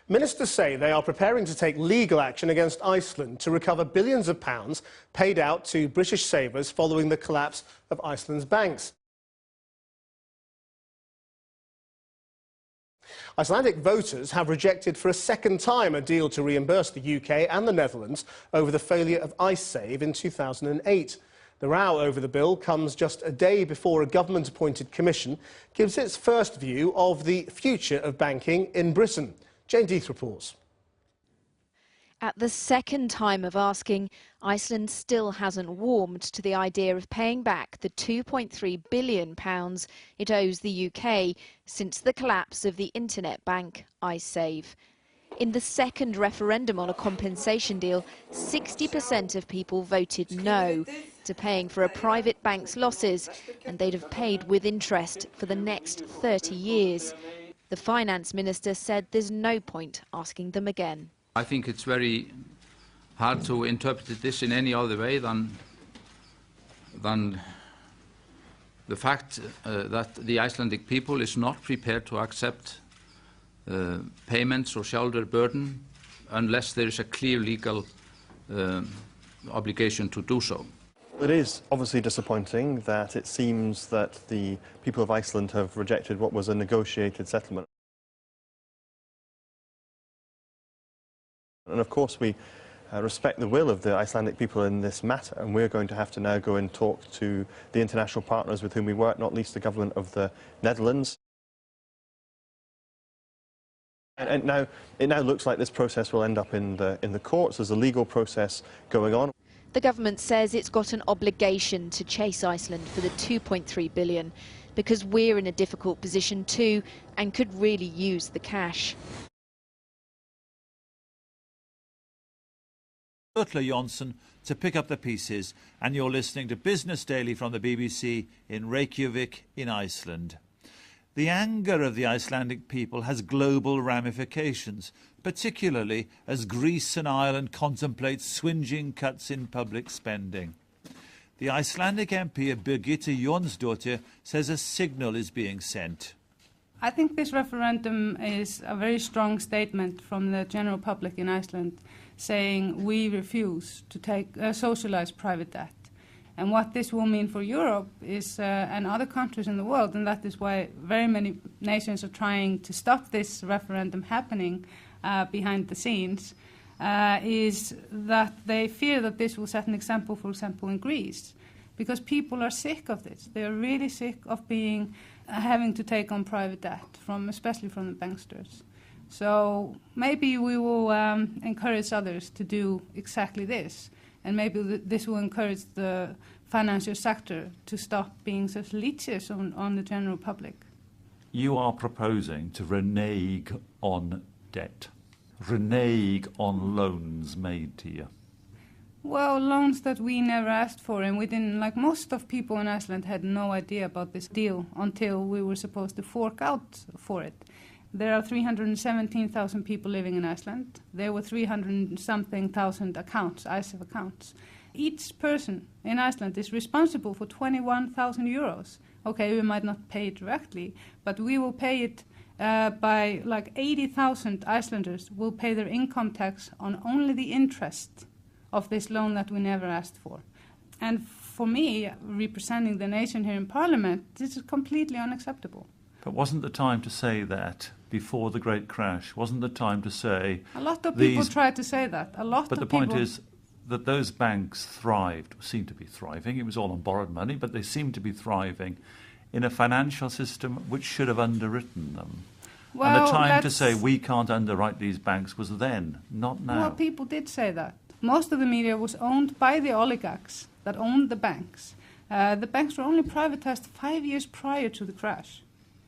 Ministers say they are preparing to take legal action against Iceland to recover billions of pounds paid out to British savers following the collapse of Iceland's banks. Icelandic voters have rejected for a second time a deal to reimburse the UK and the Netherlands over the failure of Icesave in 2008. The row over the bill comes just a day before a government-appointed commission gives its first view of the future of banking in Britain. Jane Death reports. At the second time of asking, Iceland still hasn't warmed to the idea of paying back the £2.3 billion it owes the UK since the collapse of the internet bank Icesave. In the second referendum on a compensation deal, 60% of people voted no to paying for a private bank's losses, and they'd have paid with interest for the next 30 years. The finance minister said there's no point asking them again. I think it's very hard to interpret this in any other way than the fact that the Icelandic people is not prepared to accept payments or shoulder burden unless there is a clear legal obligation to do so. It is obviously disappointing that it seems that the people of Iceland have rejected what was a negotiated settlement. And of course we respect the will of the Icelandic people in this matter, and we're going to have to now go and talk to the international partners with whom we work, not least the government of the Netherlands. And it now looks like this process will end up in the courts. There's a legal process going on. The government says it's got an obligation to chase Iceland for the £2.3 billion because we're in a difficult position too and could really use the cash. Ursula Jonsson to pick up the pieces, and you're listening to Business Daily from the BBC in Reykjavik in Iceland. The anger of the Icelandic people has global ramifications, particularly as Greece and Ireland contemplate swinging cuts in public spending. The Icelandic MP Birgitta Jónsdóttir says a signal is being sent. I think this referendum is a very strong statement from the general public in Iceland saying we refuse to take socialise private debt. And what this will mean for Europe is, and other countries in the world, and that is why very many nations are trying to stop this referendum happening behind the scenes, is that they fear that this will set an example, for example, in Greece, because people are sick of this. They are really sick of having to take on private debt, especially from the banksters. So maybe we will encourage others to do exactly this, and maybe this will encourage the financial sector to stop being such leeches on the general public. You are proposing to renege on debt, renege on loans made to you. Well, loans that we never asked for, and we didn't, like most of people in Iceland had no idea about this deal until we were supposed to fork out for it. There are 317,000 people living in Iceland. There were 300-something thousand accounts, Icesave accounts. Each person in Iceland is responsible for 21,000 euros. Okay, we might not pay it directly, but we will pay it by like 80,000 Icelanders will pay their income tax on only the interest of this loan that we never asked for. And for me, representing the nation here in Parliament, this is completely unacceptable. But wasn't the time to say that before the great crash? Wasn't the time to say... A lot of people tried to say that. But the point is that those banks thrived, seemed to be thriving. It was all on borrowed money, but they seemed to be thriving in a financial system which should have underwritten them. Well, and the time to say we can't underwrite these banks was then, not now. Well, people did say that. Most of the media was owned by the oligarchs that owned the banks. The banks were only privatized 5 years prior to the crash.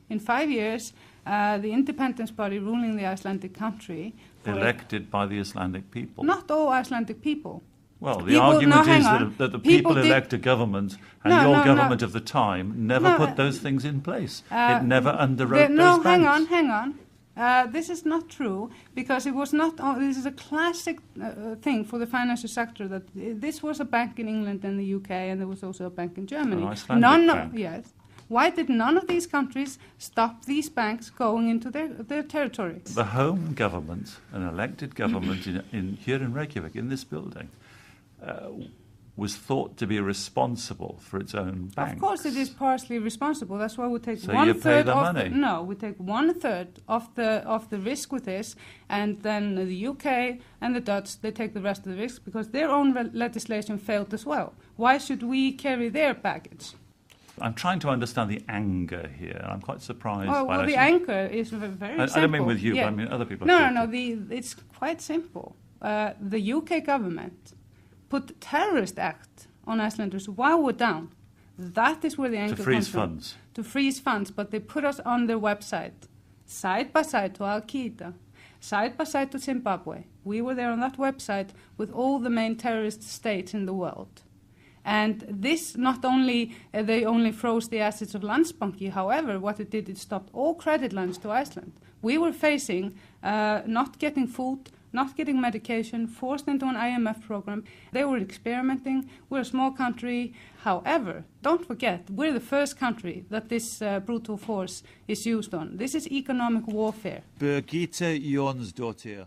In 5 years, the independence body ruling the Icelandic country... Elected by the Icelandic people. Not all Icelandic people. Well, the argument is that the people elect a government, and your government of the time never put those things in place. It never underwrote those banks. Hang on. This is not true, because it was not. This is a classic thing for the financial sector. That this was a bank in England and the UK, and there was also a bank in Germany. An Icelandic bank. Yes. Why did none of these countries stop these banks going into their territory? The home government, an elected government here in Reykjavik, in this building, was thought to be responsible for its own banks. Of course, it is partially responsible. That's why we take so 1/3 you pay the of money. no, we take 1/3 of the risk with this, and then the UK and the Dutch, they take the rest of the risk because their own legislation failed as well. Why should we carry their baggage? I'm trying to understand the anger here. I'm quite surprised by well, the anger is very simple. I don't mean with you, yeah. but I mean other people. No. It's quite simple. The UK government put the Terrorist Act on Icelanders while we're down. That is where the anger To freeze comes from. funds. To freeze funds, but they put us on their website, side by side to Al-Qaeda, side by side to Zimbabwe. We were there on that website with all the main terrorist states in the world. And this not only, they only froze the assets of Landsbanki, however, what it did, it stopped all credit lines to Iceland. We were facing not getting food, not getting medication, forced into an IMF program. They were experimenting. We're a small country. However, don't forget, we're the first country that this brutal force is used on. This is economic warfare. Birgitte Jonsdottir.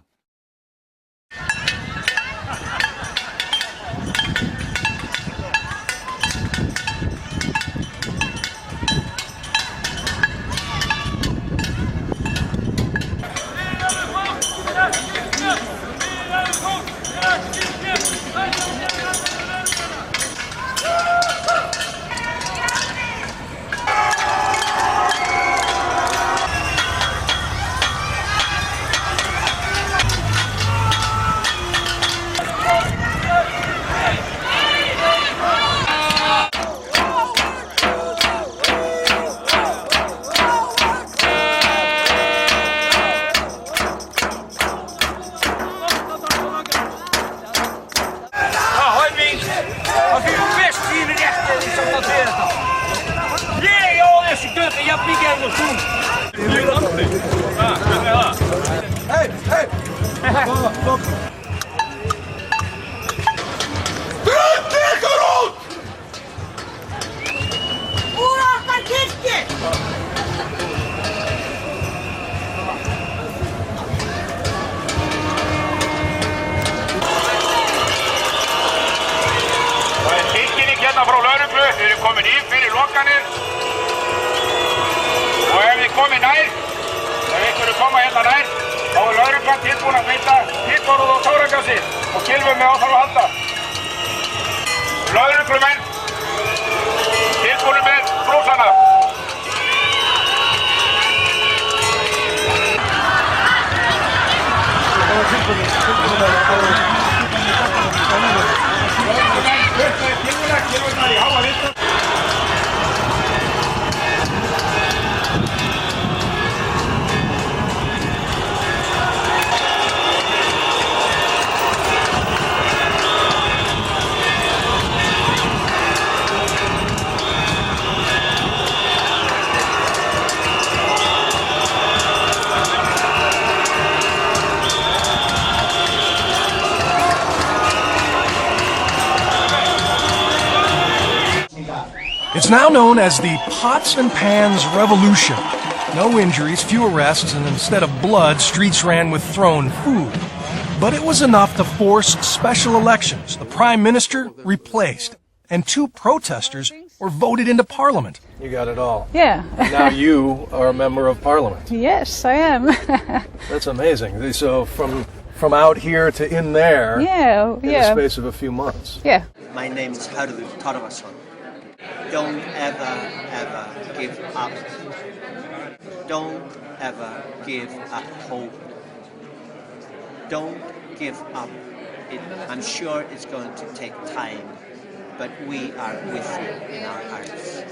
Frá lögreglu, þið eru komin í fyrir lokanir og ef þið komið nær, ef ykkur eru koma hérna nær, þá lögreglan tilbúin að beita hittorð og táragasi og kylfum með áþarf að halda. Lögreglumenn tilbúin með brúsana. It's now known as the Pots and Pans Revolution. No injuries, few arrests, and instead of blood, streets ran with thrown food. But it was enough to force special elections. The Prime Minister replaced, and 2 protesters were voted into Parliament. You got it all. Yeah. Now you are a member of Parliament. Yes, I am. That's amazing. So from out here to in there, Yeah, in yeah. the space of a few months. Yeah. My name is Harður Torfason. Don't ever give up. Don't ever give up hope. Don't give up. I'm sure it's going to take time, but we are with you in our hearts.